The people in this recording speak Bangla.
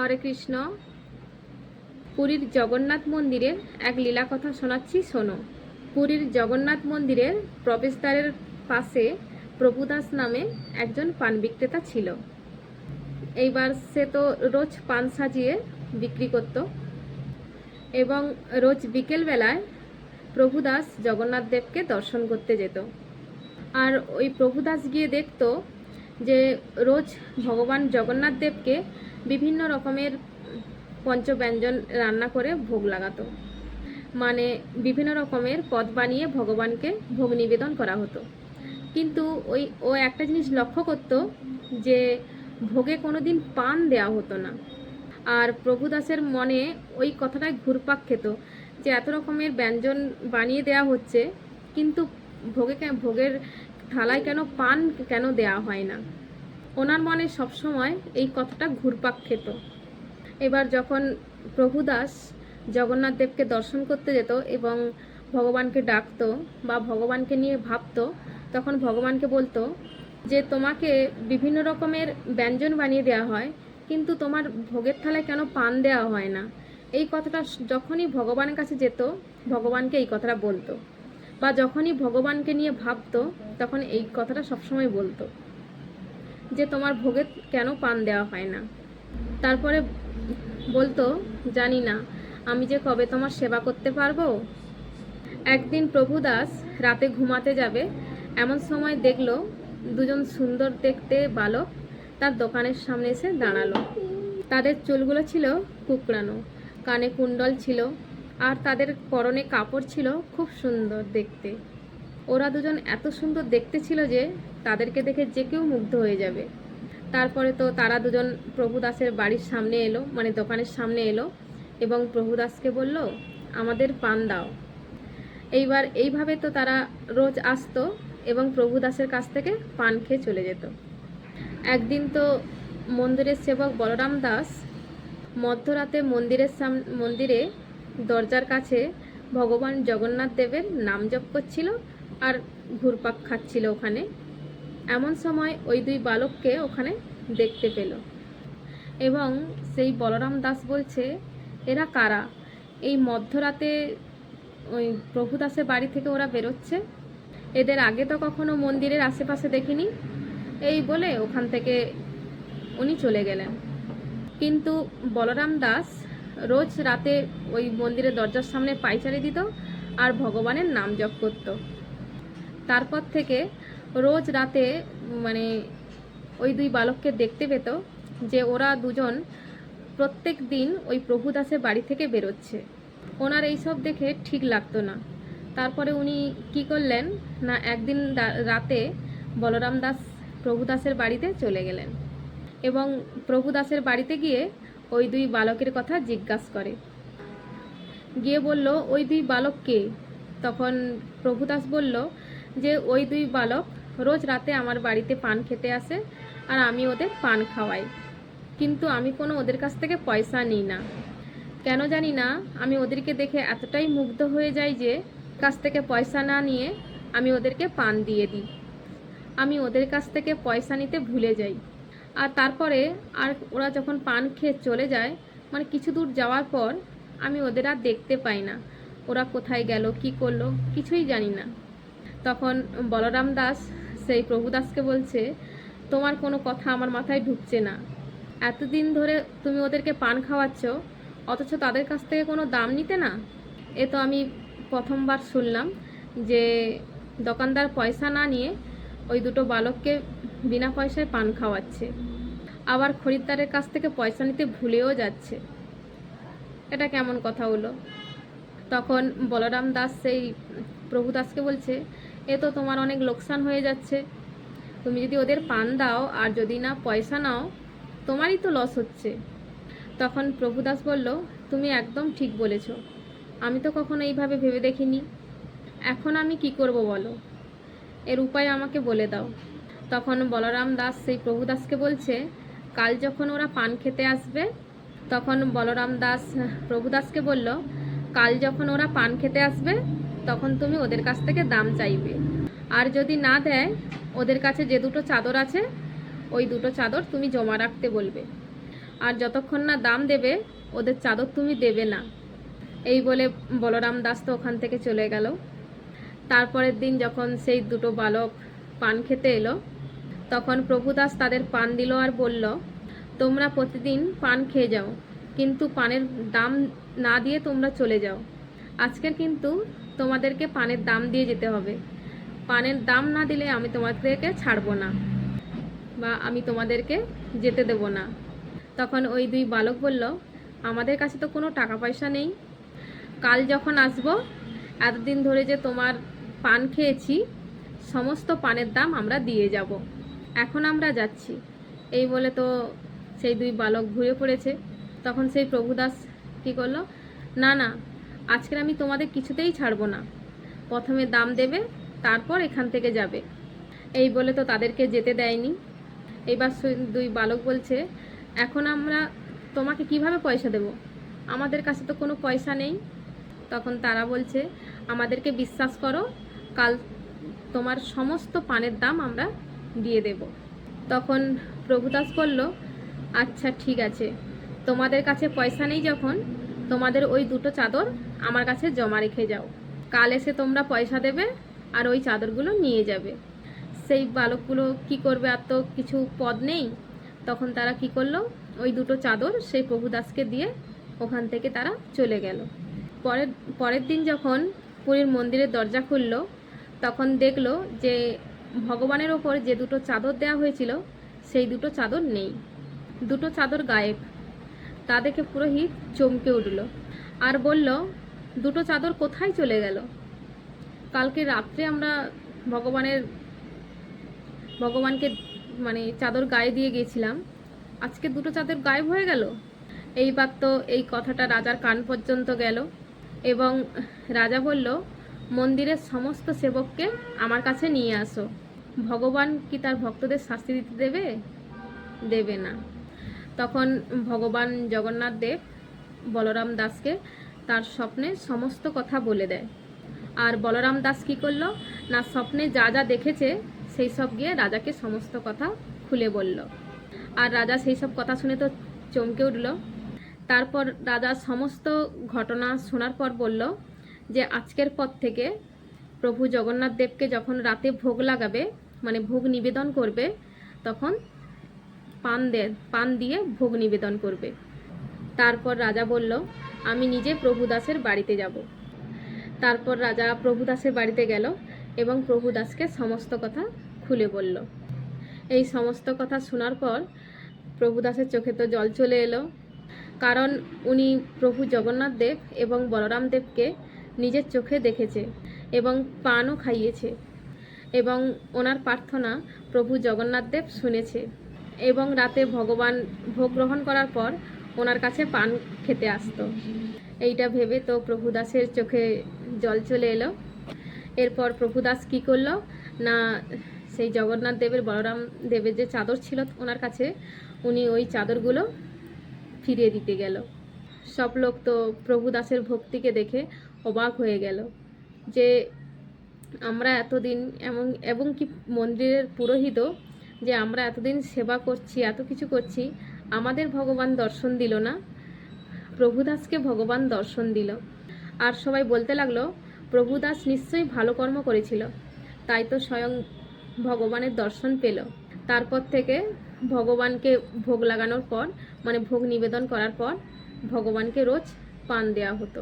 হরে কৃষ্ণ। পুরীর জগন্নাথ মন্দিরের এক লীলা কথা শোনাচ্ছি, শোনো। পুরীর জগন্নাথ মন্দিরের প্রবেশদ্বারের পাশে প্রভুদাস নামে একজন পান বিক্রেতা ছিল। এইবার সে তো রোজ পান সাজিয়ে বিক্রি করত এবং রোজ বিকেলবেলায় প্রভুদাস জগন্নাথ দেবকে দর্শন করতে যেত। আর ওই প্রভুদাস গিয়ে দেখত যে রোজ ভগবান জগন্নাথ দেবকে বিভিন্ন রকমের পঞ্চব্যঞ্জন রান্না করে ভোগ লাগাতো, মানে বিভিন্ন রকমের পদ বানিয়ে ভগবানকে ভোগ নিবেদন করা হতো। কিন্তু ও একটা জিনিস লক্ষ্য করতো যে ভোগে কোনোদিন পান দেওয়া হতো না। আর প্রভুদাসের মনে ওই কথাটাই ঘুরপাক খেত যে এত রকমের ব্যঞ্জন বানিয়ে দেওয়া হচ্ছে, কিন্তু ভোগের থালায় কেন পান কেন দেওয়া হয় না। ওনার মনে সবসময় এই কথাটা ঘুরপাক খেত। এবার যখন প্রভুদাস জগন্নাথ দেবকে দর্শন করতে যেত এবং ভগবানকে ডাকতো বা ভগবানকে নিয়ে ভাবতো, তখন ভগবানকে বলতো যে তোমাকে বিভিন্ন রকমের ব্যঞ্জন বানিয়ে দেওয়া হয়, কিন্তু তোমার ভোগের থালায় কেন পান দেওয়া হয় না। এই কথাটা যখনই ভগবানের কাছে যেত, ভগবানকে এই কথাটা বলতো, বা যখনই ভগবানকে নিয়ে ভাবতো তখন এই কথাটা সবসময় বলতো যে তোমার ভোগে কেন পান দেওয়া হয় না। তারপরে বলতো, জানি না আমি যে কবে তোমার সেবা করতে পারবো। একদিন প্রভুদাস রাতে ঘুমাতে যাবে, এমন সময় দেখলো দুজন সুন্দর দেখতে বালক তার দোকানের সামনে এসে দাঁড়ালো। তাদের চুলগুলো ছিল কুকড়ানো, কানে কুণ্ডল ছিল, আর তাদের পরনে কাপড় ছিল খুব সুন্দর দেখতে। ওরা দুজন এত সুন্দর দেখতে ছিল যে তাদেরকে দেখে যে কেউ মুগ্ধ হয়ে যাবে। তারপরে তো তারা দুজন প্রভুদাসের বাড়ির সামনে এলো, মানে দোকানের সামনে এলো, এবং প্রভুদাসকে বলল, আমাদের পান দাও। এইভাবে তো তারা রোজ আসতো এবং প্রভুদাসের কাছ থেকে পান খেয়ে চলে যেত। একদিন তো মন্দিরের সেবক বলরাম দাস মধ্যরাতে মন্দিরে দরজার কাছে ভগবান জগন্নাথ দেবের নাম জপ করছিল আর ঘুরপাক খাচ্ছিল ওখানে। এমন সময় ওই দুই বালককে ওখানে দেখতে পেল এবং সেই বলরাম দাস বলছে, এরা কারা? এই মধ্যরাতে ওই প্রভুদাসের বাড়ি থেকে ওরা বেরোচ্ছে, এদের আগে তো কখনো মন্দিরের আশেপাশে দেখিনি। এই বলে ওখান থেকে উনি চলে গেলেন। কিন্তু বলরাম দাস রোজ রাতে ওই মন্দিরের দরজার সামনে পায়চারি দিত আর ভগবানের নাম জপ করত। তারপর থেকে রোজ রাতে মানে ওই দুই বালককে দেখতে পেত যে ওরা দুজন প্রত্যেক দিন ওই প্রভুদাসের বাড়ি থেকে বেরোচ্ছে। ওনার এইসব দেখে ঠিক লাগতো না। তারপরে উনি কি করলেন না, একদিন রাতে বলরাম দাস প্রভুদাসের বাড়িতে চলে গেলেন এবং প্রভুদাসের বাড়িতে গিয়ে ওই দুই বালকের কথা জিজ্ঞাসা করে, গিয়ে বলল, ওই দুই বালক কে? তখন প্রভুদাস বলল যে ওই দুই বালক রোজ রাতে আমার বাড়িতে পান খেতে আসে আর আমি ওদের পান খাওয়াই, কিন্তু আমি কোনো ওদের কাছ থেকে পয়সা নিই না। কেন জানি না, আমি ওদেরকে দেখে এতটাই মুগ্ধ হয়ে যাই যে কাছ থেকে পয়সা না নিয়ে আমি ওদেরকে পান দিয়ে দিই। আমি ওদের কাছ থেকে পয়সা নিতে ভুলে যাই। আর তারপরে ওরা যখন পান খেয়ে চলে যায়, মানে কিছু দূর যাওয়ার পর আমি ওদের আর দেখতে পাই না। ওরা কোথায় গেল, কি করলো, কিছুই জানি না। তখন বলরাম দাস সেই প্রভুদাসকে বলছে, তোমার কোনো কথা আমার মাথায় ঢুকছে না। এতদিন ধরে তুমি ওদেরকে পান খাওয়াচ্ছ, অথচ তাদের কাছ থেকে কোনো দাম নিতে না। এ তো আমি প্রথমবার শুনলাম যে দোকানদার পয়সা না নিয়ে ওই দুটো বালককে বিনা পয়সায় পান খাওয়াচ্ছে, আবার খরিদ্দারের কাছ থেকে পয়সা নিতে ভুলেও যাচ্ছে। এটা কেমন কথা হলো? তখন বলরাম দাস সেই প্রভুদাসকে বলছে, এ তো তোমার অনেক লোকসান হয়ে যাচ্ছে। তুমি যদি ওদের পান দাও আর যদি না পয়সা নাও, তোমারই তো লস হচ্ছে। তখন প্রভুদাস বলল, তুমি একদম ঠিক বলেছ, আমি তো কখনো এইভাবে ভেবে দেখিনি। এখন আমি কি করব বলো, এর উপায় আমাকে বলে দাও। তখন বলরাম দাস সেই প্রভুদাসকে বলছে, কাল যখন ওরা পান খেতে আসবে, তখন বলরাম দাস প্রভুদাসকে বলল, কাল যখন ওরা পান খেতে আসবে তখন তুমি ওদের কাছ থেকে দাম চাইবে, আর যদি না দেয় ওদের কাছে যে দুটো চাদর আছে ওই দুটো চাদর তুমি জমা রাখতে বলবে। আর যতক্ষণ না দাম দেবে ওদের চাদর তুমি দেবে না। এই বলে বলরাম দাস তো ওখান থেকে চলে গেল। তারপরের দিন যখন সেই দুটো বালক পান খেতে এলো, তখন প্রভুদাস তাদের পান দিল আর বলল, তোমরা প্রতিদিন পান খেয়ে যাও, কিন্তু পানের দাম না দিয়ে তোমরা চলে যাও। আজকের কিন্তু তোমাদেরকে পানের দাম দিয়ে যেতে হবে। পানের দাম না দিলে আমি তোমাদেরকে ছাড়বো না বা আমি তোমাদেরকে যেতে দেব না। তখন ওই দুই বালক বলল, আমাদের কাছে তো কোনো টাকা পয়সা নেই। কাল যখন আসবো, এতদিন ধরে যে তোমার পান খেয়েছি সমস্ত পানের দাম আমরা দিয়ে যাব। এখন আমরা যাচ্ছি। এই বলে তো সেই দুই বালক ঘুরে পড়েছে। তখন সেই প্রভুদাস কী করলো, না না, আজকের আমি তোমাদের কিছুতেই ছাড়বো না। প্রথমে দাম দেবে, তারপর এখান থেকে যাবে। এই বলে তো তাদেরকে যেতে দেয়নি। এবার দুই বালক বলছে, এখন আমরা তোমাকে কিভাবে পয়সা দেব? আমাদের কাছে তো কোনো পয়সা নেই। তখন তারা বলছে, আমাদেরকে বিশ্বাস করো, কাল তোমার সমস্ত পানের দাম আমরা দিয়ে দেব। তখন প্রভুদাস বলল, আচ্ছা ঠিক আছে, তোমাদের কাছে পয়সা নেই যখন, তোমাদের ওই দুটো চাদর আমার কাছে জমা রেখে যাও। কাল এসে তোমরা পয়সা দেবে আর ওই চাদরগুলো নিয়ে যাবে। সেই বালকগুলো কি করবে, আর তো কিছু পদ নেই। তখন তারা কি করলো, ওই দুটো চাদর সেই প্রভুদাসকে দিয়ে ওখান থেকে তারা চলে গেল। পরের দিন যখন পুরীর মন্দিরের দরজা খুলল, তখন দেখলো যে ভগবানের ওপর যে দুটো চাদর দেওয়া হয়েছিল সেই দুটো চাদর নেই, দুটো চাদর গায়েব। তা দেখে পুরোহিত চমকে উঠল আর বলল, দুটো চাদর কোথায় চলে গেল? কালকে রাত্রে আমরা ভগবানকে মানে চাদর গায়ে দিয়ে গিয়েছিলাম, আজকে দুটো চাদর গায়েব হয়ে গেল। এইবার তো এই কথাটা রাজার কান পর্যন্ত গেল এবং রাজা বলল, মন্দিরের সমস্ত সেবককে আমার কাছে নিয়ে আসো। ভগবান কি তার ভক্তদের শাস্তি দিতে দেবে? দেবে না। তখন ভগবান জগন্নাথ দেব বলরাম দাসকে তার স্বপ্নে সমস্ত কথা বলে দেয়। আর বলরাম দাস কী করলো না, স্বপ্নে যা যা দেখেছে সেই সব গিয়ে রাজাকে সমস্ত কথা খুলে বলল। আর রাজা সেই সব কথা শুনে তো চমকে উঠল। তারপর রাজা সমস্ত ঘটনা শোনার পর বলল যে আজকের পর থেকে প্রভু জগন্নাথ দেবকে যখন রাতে ভোগ লাগাবে, মানে ভোগ নিবেদন করবে, তখন পান দিয়ে ভোগ নিবেদন করবে। তারপর রাজা বলল, আমি নিজে প্রভুদাসের বাড়িতে যাব। তারপর রাজা প্রভুদাসের বাড়িতে গেল এবং প্রভুদাসকে সমস্ত কথা খুলে বলল। এই সমস্ত কথা শোনার পর প্রভুদাসের চোখে তো জল চলে এলো, কারণ উনি প্রভু জগন্নাথ দেব এবং বলরাম দেবকে নিজের চোখে দেখেছে এবং পানও খাইয়েছে এবং ওনার প্রার্থনা প্রভু জগন্নাথ দেব শুনেছে এবং রাতে ভগবান ভোগ গ্রহণ করার পর ওনার কাছে পান খেতে আসতো। এইটা ভেবে তো প্রভুদাসের চোখে জল চলে এলো। এরপর প্রভুদাস কী করলো না, সেই জগন্নাথ দেবের বলরাম দেবের যে চাদর ছিল ওনার কাছে, উনি ওই চাদরগুলো ফিরিয়ে দিতে গেল। সব লোক তো প্রভুদাসের ভক্তিকে দেখে অবাক হয়ে গেল যে আমরা এতদিন এবং কি মন্দিরের পুরোহিতও যে আমরা এতদিন সেবা করছি, এত কিছু করছি, আমাদের ভগবান দর্শন দিল না, প্রভুদাসকে ভগবান দর্শন দিল। আর সবাই বলতে লাগলো, প্রভুদাস নিশ্চয়ই ভালো কর্ম করেছিল, তাই তো স্বয়ং ভগবানের দর্শন পেল। তারপর থেকে ভগবানকে ভোগ লাগানোর পর, মানে ভোগ নিবেদন করার পর ভগবানকে রোজ পান দেওয়া হতো।